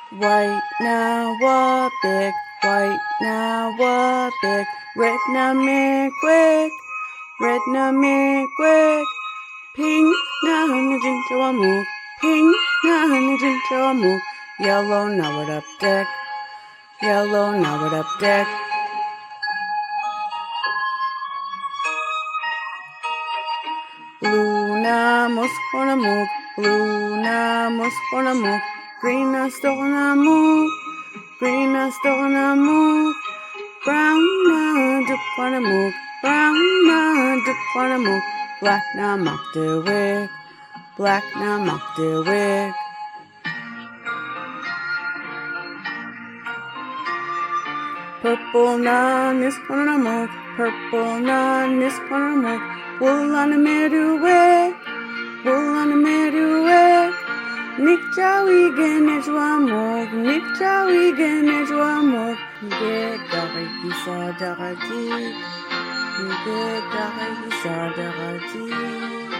White na wabik, white na wabik, red na miigwig, red na miigwig, pink na jinjawamuk, pink na jinjawamuk, yellow na what up dick, yellow na what up dick. Blue na muskonamuk, blue na muskonamuk, green na stokonamuk, green na stokonamuk, brown na dukwanamuk, brown na dukwanamuk, black na makdewig, black na makdewig. Purple na niskonamuk, purple na niskonamuk, wool on a meruwig, wool on a meruwig. Nick Jawigan Edgewamuk, Nick Jawigan Edgewamuk. Get Daraki Sadaraki, get Daraki Sadaraki.